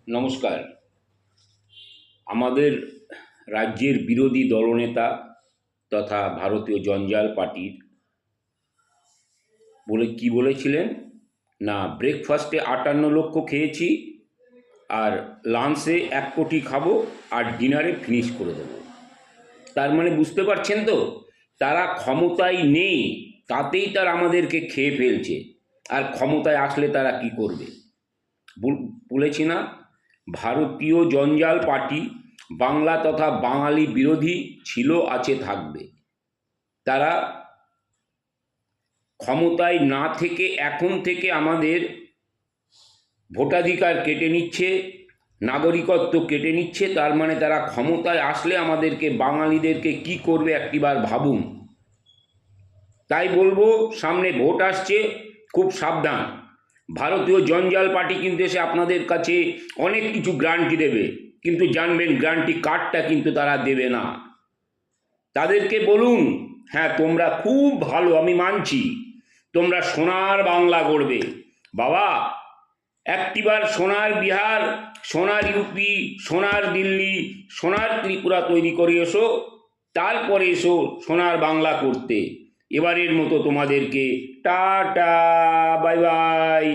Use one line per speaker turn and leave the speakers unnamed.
নমস্কার। আমাদের রাজ্যের বিরোধী দলনেতা তথা ভারতীয় জঞ্জাল পার্টির কি বলেছিলেন না, ব্রেকফাস্টে 58 লক্ষ খেয়েছি, আর লাঞ্চে 1 কোটি খাবো, আর ডিনারে ফিনিশ করে দেবো। তার মানে বুঝতে পারছেন তো, তারা ক্ষমতায় নেই, তাতেই তারা আমাদেরকে খেয়ে ফেলছে। আর ক্ষমতায় আসলে তারা কি করবে? বলেছি না, ভারতীয় জঞ্জাল পার্টি বাংলা তথা বাঙালি বিরোধী ছিল, আছে, থাকবে। তারা ক্ষমতায় না থেকে এখন থেকে আমাদের ভোটাধিকার কেটে নিচ্ছে, নাগরিকত্ব কেটে নিচ্ছে। তার মানে তারা ক্ষমতায় আসলে আমাদেরকে বাঙালিদেরকে কি করবে একটিবার ভাবুন। তাই বলবো, সামনে ভোট আসছে, খুব সাবধান। ভারতীয় জঞ্জাল পার্টি কিন্তু এসে আপনাদের কাছে অনেক কিছু গ্যারান্টি দেবে, কিন্তু জানবেন গ্যারান্টি কার্ডটা কিন্তু তারা দেবে না। তাদেরকে বলুন, হ্যাঁ তোমরা খুব ভালো, আমি মানছি, তোমরা সোনার বাংলা গড়বে। বাবা, একটিবার সোনার বিহার, সোনার ইউপি, সোনার দিল্লি, সোনার ত্রিপুরা তৈরি করে এসো, তারপরে এসো সোনার বাংলা করতে। এবারের মতো তোমাদেরকে টাটা, বাই বাই।